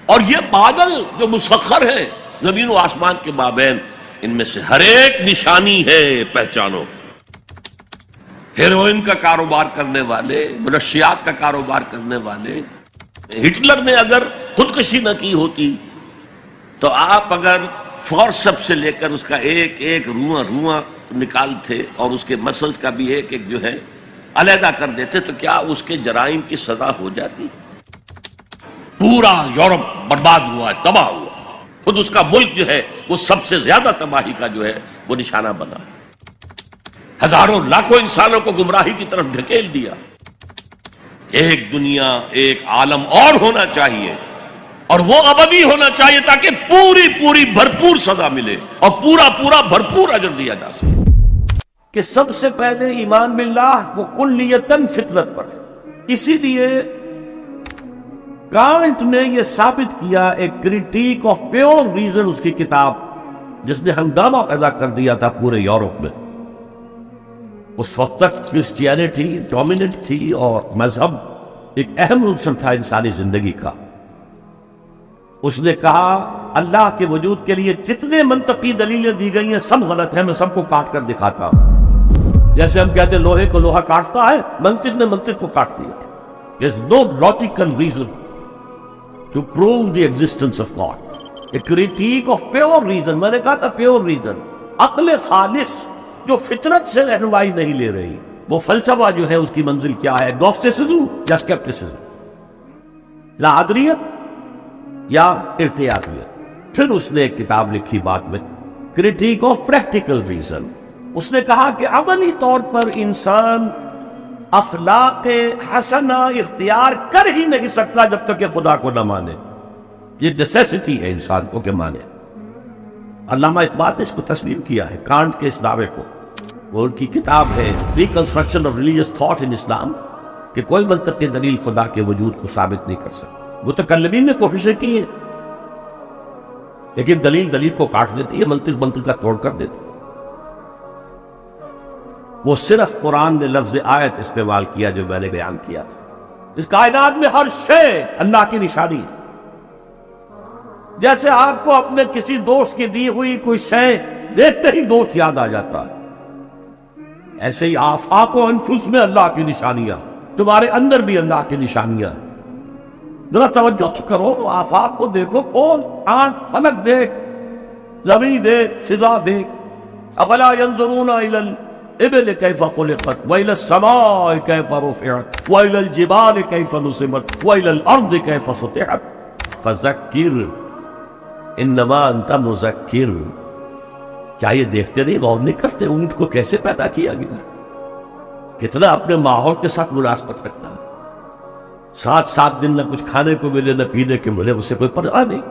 اور یہ بادل جو مسخر ہے زمین و آسمان کے مابین، ان میں سے ہر ایک نشانی ہے، پہچانو۔ ہیروئن کا کاروبار کرنے والے، منشیات کا کاروبار کرنے والے، ہٹلر نے اگر خودکشی نہ کی ہوتی تو آپ اگر فورسپ سے لے کر اس کا ایک ایک رواں نکالتے اور اس کے مسلز کا بھی ایک ایک جو ہے علیحدہ کر دیتے تو کیا اس کے جرائم کی سزا ہو جاتی؟ پورا یورپ برباد ہوا ہے، تباہ ہوا، خود اس کا ملک جو ہے وہ سب سے زیادہ تباہی کا جو ہے وہ نشانہ بنا، ہزاروں لاکھوں انسانوں کو گمراہی کی طرف دھکیل دیا۔ ایک دنیا، ایک عالم اور ہونا چاہیے، اور وہ ابدی ہونا چاہیے تاکہ پوری پوری بھرپور سزا ملے اور پورا پورا بھرپور اجر دیا جا سکے۔ کہ سب سے پہلے ایمان باللہ وہ کلیتاً فطرت پر ہے۔ اسی لیے کانٹ نے یہ ثابت کیا، ایک کریٹیک آف پیور ریزن اس کی کتاب، جس نے ہنگامہ پیدا کر دیا تھا پورے یورپ میں۔ اس وقت تک کرسچینٹی ڈومیننٹ تھی اور مذہب ایک اہم عنصر تھا انسانی زندگی کا۔ اس نے کہا اللہ کے وجود کے لیے جتنے منطقی دلیلیں دی گئی ہیں سب غلط ہیں، میں سب کو کاٹ کر دکھاتا ہوں۔ جیسے ہم کہتے ہیں لوہے کو لوہا کاٹتا ہے، منطق نے منطق کو کاٹ دیا۔ There's no logical reason to prove the existence of God. A critique of pure reason، میں نے کہا تھا pure reason، عقل خالص جو فطرت سے رہنمائی نہیں لے رہی۔ وہ فلسفہ جو ہے اس کی منزل کیا ہے، گنوسٹسزم یا سکیپٹسزم، لا ادریت یا ارتیاحیت۔ پھر اس نے ایک کتاب لکھی بعد میں، کریٹیک آف پریکٹیکل ریزن۔ اس نے کہا کہ عملی طور پر انسان اخلاق حسنہ اختیار کر ہی نہیں سکتا جب تک کہ خدا کو نہ مانے۔ یہ نیسیسٹی ہے انسان کو کہ مانے۔ علامہ اقبال نے اس کو تسلیم کیا ہے، کانٹ کے اس دعوے کو۔ وہ ان کی کتاب ہے reconstruction of religious thought in Islam, کہ کوئی منطقی دلیل خدا کے وجود کو ثابت نہیں کر سکتی۔ متکلمین نے کوششیں کی ہیں لیکن دلیل دلیل کو کاٹ دیتی ہے، منطق منطق کا توڑ کر دیتی ہے۔ وہ صرف قرآن نے لفظ آیت استعمال کیا جو میں نے بیان کیا تھا۔ اس کائنات میں ہر شے اللہ کی نشانی ہے۔ جیسے آپ کو اپنے کسی دوست کی دی ہوئی کوئی شے دیکھتے ہی دوست یاد آ جاتا ہے، ایسے ہی آفاق و انفس میں اللہ کی نشانیاں، تمہارے اندر بھی اللہ کی نشانیاں۔ ذرا توجہ کرو، آفاق کو دیکھو، کھول آنکھ، فلک دیکھ، زمین دیکھ، فضا دیکھ۔ افلا ينظرون الى الابل كيف خلقت والى السماء كيف رفعت والى الجبال كيف نصبت والى الارض كيف سطحت فذكر انما انت مذکر۔ کیا یہ دیکھتے نہیں، غور نہیں کرتے اونٹ کو کیسے پیدا کیا گیا، کتنا اپنے ماحول کے ساتھ مناسبت رکھتا ہے، 7 دن نہ کچھ کھانے کو ملے نہ پینے کے ملے، اسے کوئی پرواہ نہیں۔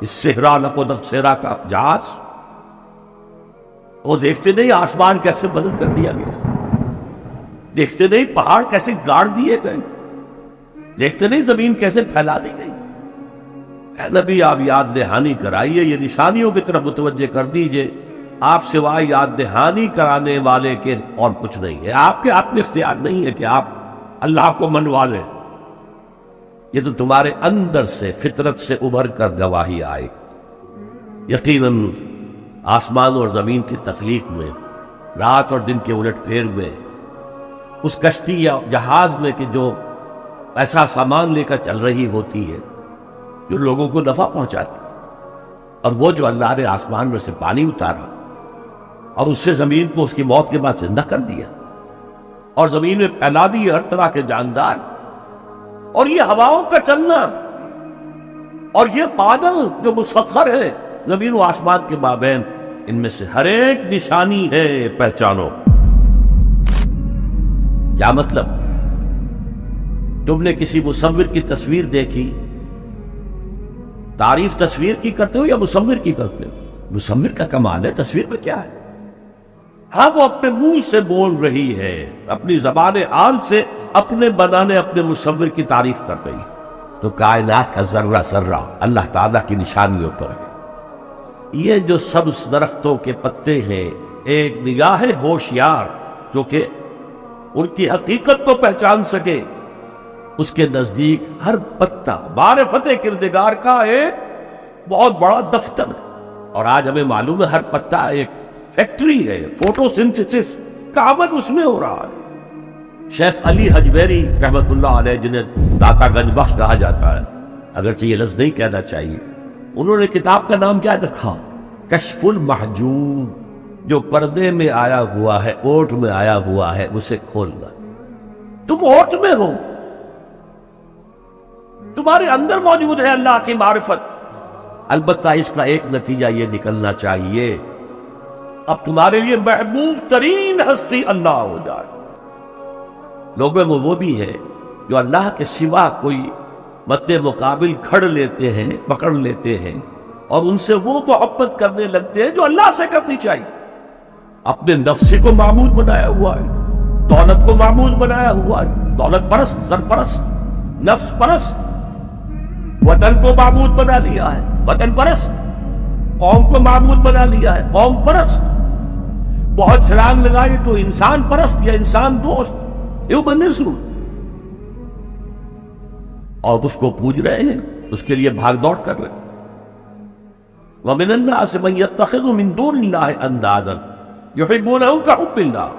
اس صحرا نقو نقصیرا کا جہاز، وہ دیکھتے نہیں آسمان کیسے بلند کر دیا گیا، دیکھتے نہیں پہاڑ کیسے گاڑ دیے گئے، دیکھتے نہیں زمین کیسے پھیلا دی گئی۔ اے نبی آپ یاد دہانی کرائیے، یہ نشانیوں کی طرف متوجہ کر دیجئے۔ آپ سوائے یاد دہانی کرانے والے کے اور کچھ نہیں ہے، آپ کے آپ میں اختیار نہیں ہے کہ آپ اللہ کو منوا لیں۔ یہ تو تمہارے اندر سے فطرت سے ابھر کر گواہی آئے۔ یقیناً آسمان اور زمین کی تخلیق میں، رات اور دن کے الٹ پھیر میں، اس کشتی یا جہاز میں کہ جو ایسا سامان لے کر چل رہی ہوتی ہے جو لوگوں کو نفع پہنچاتی، اور وہ جو اللہ نے آسمان میں سے پانی اتارا اور اس سے زمین کو اس کی موت کے بعد زندہ کر دیا اور زمین میں پھیلا دی ہر طرح کے جاندار، اور یہ ہواؤں کا چلنا اور یہ بادل جو مسخر ہے زمین و آسمان کے مابین، ان میں سے ہر ایک نشانی ہے، پہچانو۔ کیا مطلب؟ تم نے کسی مصور کی تصویر دیکھی، تعریف تصویر کی کرتے ہو یا مصور کی کرتے ہو؟ مصور کا کمال ہے، تصویر میں کیا ہے؟ ہاں وہ اپنے منہ سے بول رہی ہے، اپنی زبان آن سے اپنے بنانے اپنے مصور کی تعریف کر رہی ہے۔ تو کائنات کا ذرہ ذرہ اللہ تعالیٰ کی نشانیوں پر ہے۔ یہ جو سبز درختوں کے پتے ہیں، ایک نگاہ ہوشیار جو کہ ان کی حقیقت کو پہچان سکے، اس کے نزدیک ہر پتا معرفت کردگار کا ایک بہت بڑا دفتر ہے، اور آج ہمیں معلوم ہے ہر پتا ایک فیکٹری ہے، فوٹو سنتھسس کا عمل اس میں ہو رہا ہے۔ شیخ علی حجویری رحمت اللہ علیہ، جنہیں داتا گنج بخش کہا جاتا ہے، اگرچہ یہ لفظ نہیں کہنا چاہیے، انہوں نے کتاب کا نام کیا رکھا؟ کشف المحجوب، جو پردے میں آیا ہوا ہے، اوٹ میں آیا ہوا ہے، اسے کھولنا۔ تم اوٹ میں ہو، تمہارے اندر موجود ہے اللہ کی معرفت، البتہ اس کا ایک نتیجہ یہ نکلنا چاہیے اب تمہارے لیے محبوب ترین ہستی اللہ ہو جائے۔ لوگوں میں وہ بھی ہے جو اللہ کے سوا کوئی مد مقابل کھڑ لیتے ہیں، پکڑ لیتے ہیں، اور ان سے وہ محبت کرنے لگتے ہیں جو اللہ سے کرنی چاہیے۔ اپنے نفس کو معبود بنایا ہوا ہے، دولت کو معبود بنایا ہوا ہے، دولت پرست، سرپرست، نفس پرست، وطن کو معبود بنا لیا ہے، وطن پرست، قوم کو معبود بنا لیا ہے، قوم پرست، بہت چھلانگ لگائی تو انسان پرست یا انسان دوست، ہیومنزم، اور اس کو پوج رہے ہیں، اس کے لیے بھاگ دوڑ کر رہے ہیں۔ وَمِنَ النَّاسِ مَن يَتَّخِذُ مِن دُونِ اللَّهِ أَندَادًا يُحِبُّونَهُمْ كَحُبِّ اللَّهِ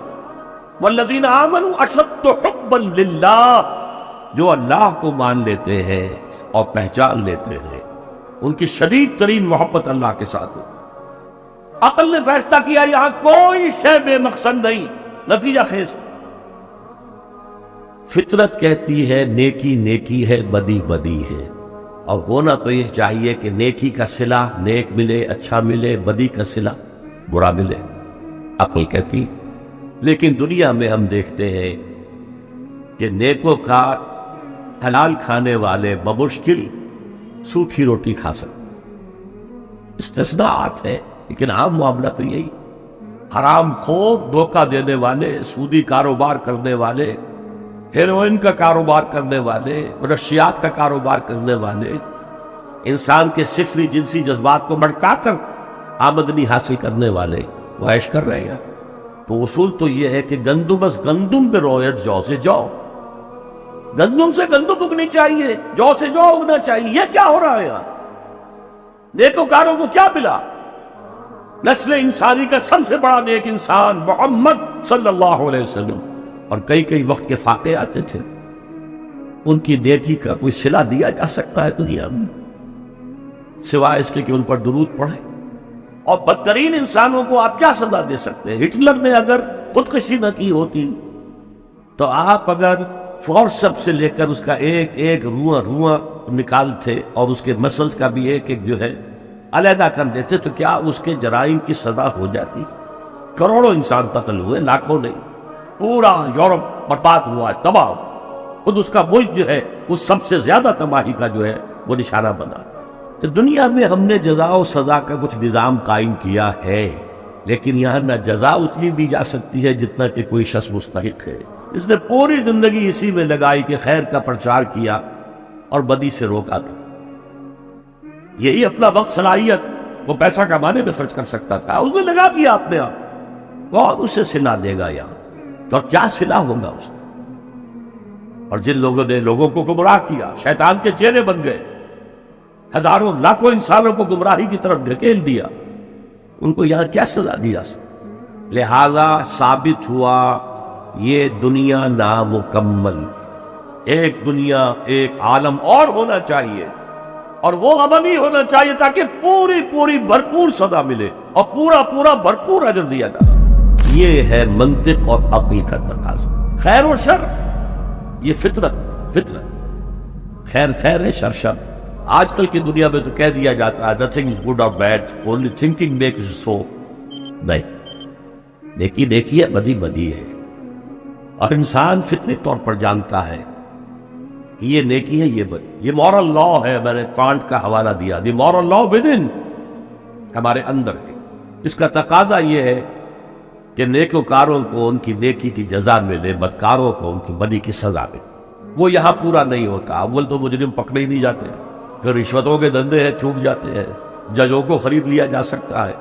وَالَّذِينَ آمَنُوا أَشَدُّ حُبًّا لِلَّهِ، جو اللہ کو مان لیتے ہیں اور پہچان لیتے ہیں، ان کی شدید ترین محبت اللہ کے ساتھ ہے۔ عقل نے فیصلہ کیا یہاں کوئی شے بے مقصد نہیں، نتیجہ خیز۔ فطرت کہتی ہے نیکی نیکی ہے، بدی بدی ہے، اور ہونا تو یہ چاہیے کہ نیکی کا صلہ نیک ملے، اچھا ملے، بدی کا صلہ برا ملے، عقل کہتی۔ لیکن دنیا میں ہم دیکھتے ہیں کہ نیکوکار حلال کھانے والے بمشکل سوکھی روٹی کھا سکتے، استثناءات ہے، لیکن عام معاملہ تو یہی۔ حرام خور، دھوکہ دینے والے، سودی کاروبار کرنے والے، ہیروئن کا کاروبار کرنے والے، منشیات کا کاروبار کرنے والے، انسان کے صفری جنسی جذبات کو بھڑکا کر آمدنی حاصل کرنے والے وہ عیش کر رہے ہیں۔ تو اصول تو یہ ہے کہ گندم از گندم پہ رویت، جو سے جو، گندم سے گندم اگنی چاہیے، جو سے جو اگنا چاہیے۔ یہ کیا ہو رہا ہے یہاں؟ نیکوکاروں کو کیا ملا؟ نسل انسانی کا سب سے بڑا نیک انسان محمد صلی اللہ علیہ وسلم، اور کئی وقت کے فاقے آتے تھے، ان کی نیکی کا کوئی صلہ دیا جا سکتا ہے دنیا میں سوائے اس کے کہ ان پر درود پڑھے؟ اور بدترین انسانوں کو آپ کیا سزا دے سکتے ہیں؟ ہٹلر نے اگر خودکشی نہ کی ہوتی تو آپ اگر فورسپ سے لے کر اس کا ایک ایک رواں نکالتے اور اس کے مسلز کا بھی ایک ایک جو ہے علیحدہ کر دیتے تو کیا اس کے جرائم کی سزا ہو جاتی؟ کروڑوں انسان قتل ہوئے، لاکھوں نہیں، پورا یورپ برباد ہوا ہے، تباہ۔ خود اس کا ملک جو ہے وہ سب سے زیادہ تباہی کا جو ہے وہ نشانہ بنا۔ تو دنیا میں ہم نے جزا و سزا کا کچھ نظام قائم کیا ہے، لیکن یہاں نہ جزا اتنی دی جا سکتی ہے جتنا کہ کوئی شخص مستحق ہے۔ اس نے پوری زندگی اسی میں لگائی کہ خیر کا پرچار کیا اور بدی سے روکا تھا۔ یہی اپنا وقت، صلاحیت وہ پیسہ کمانے میں خرچ کر سکتا تھا، اس میں لگا دیا اپنے آپ، کون اسے صلہ دے گا یہاں؟ تو کیا صلہ ہوگا اس میں؟ اور جن لوگوں نے لوگوں کو گمراہ کیا، شیطان کے چہرے بن گئے، ہزاروں لاکھوں انسانوں کو گمراہی کی طرف دھکیل دیا، ان کو یہاں کیا سزا دیا؟ لہذا ثابت ہوا یہ دنیا نامکمل، ایک دنیا، ایک عالم اور ہونا چاہیے، اور وہ عملی ہونا چاہیے تاکہ پوری بھرپور سزا ملے اور پورا بھرپور اجر دیا جا سکے۔ یہ ہے منطق اور عقل کا تقاضا۔ خیر و شر یہ فطرت، خیر ہے، شر۔ آج کل کی دنیا میں تو کہہ دیا جاتا ہے nothing is good or bad, only thinking makes it so۔ نہیں، نیکی ہے، بدی ہے، اور انسان فطری طور پر جانتا ہے کہ یہ نیکی ہے، یہ بدی۔ یہ مورل لا ہے، میں نے کانٹ کا حوالہ دیا، دی مورل لا ودن، ہمارے اندر ہے۔ اس کا تقاضا یہ ہے کہ نیکوکاروں کو ان کی نیکی کی جزا ملے، بدکاروں کو ان کی بدی کی سزا ملے۔ وہ یہاں پورا نہیں ہوتا۔ اول تو مجرم پکڑے ہی نہیں جاتے، پھر رشوتوں کے دھندے ہیں، چھوٹ جاتے ہیں، ججوں کو خرید لیا جا سکتا ہے،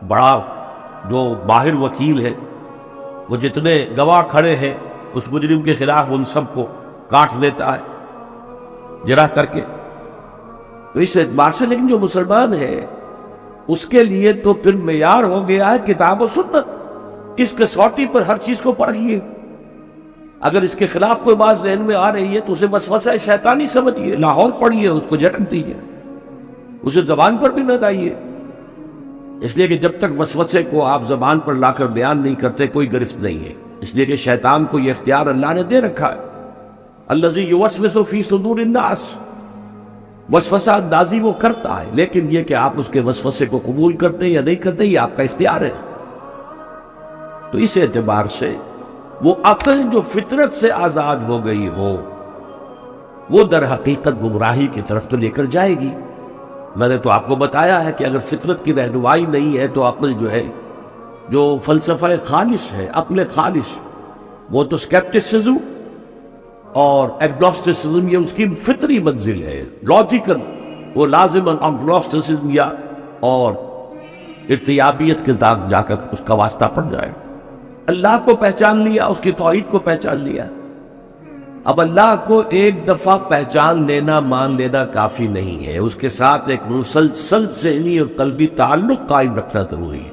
بڑا جو ماہر وکیل ہے وہ جتنے گواہ کھڑے ہیں اس مجرم کے خلاف ان سب کو کاٹ لیتا ہے، جرح کر کے. تو اس اعتبار سے لیکن جو مسلمان ہے اس کے لیے تو پھر معیار ہو گیا ہے کتاب و سنت. اس کسوٹی پر ہر چیز کو پڑھیے. اگر اس کے خلاف کوئی بات ذہن میں آ رہی ہے تو اسے وسوسہ شیطانی سمجھیے، لاہور پڑھیے، اس کو جھٹک دیجیے، اسے زبان پر بھی نہ لائیے. اس لیے کہ جب تک وسوسے کو آپ زبان پر لا کر بیان نہیں کرتے کوئی گرفت نہیں ہے. اس لیے کہ شیطان کو یہ اختیار اللہ نے دے رکھا ہے. الذی یوسوس فی صدور الناس، وسوسہ اندازی وہ کرتا ہے، لیکن یہ کہ آپ اس کے وسوسے کو قبول کرتے یا نہیں کرتے یہ آپ کا اختیار ہے. تو اس اعتبار سے وہ عقل جو فطرت سے آزاد ہو گئی ہو وہ در حقیقت گمراہی کی طرف تو لے کر جائے گی. میں نے تو آپ کو بتایا ہے کہ اگر فطرت کی رہنمائی نہیں ہے تو عقل جو ہے، جو فلسفہ خالص ہے، عقل خالص، وہ تو سکیپٹسزم اور ایگنوسٹسزم یہ اس کی فطری منزل ہے، لاجیکل. وہ لازماً ایگنوسٹسزم یا اور ارتیابیت کے داغ جا کر اس کا واسطہ پڑ جائے. اللہ کو پہچان لیا، اس کی توحید کو پہچان لیا. اب اللہ کو ایک دفعہ پہچان لینا، مان لینا کافی نہیں ہے، اس کے ساتھ ایک مسلسل ذہنی اور قلبی تعلق قائم رکھنا ضروری ہے.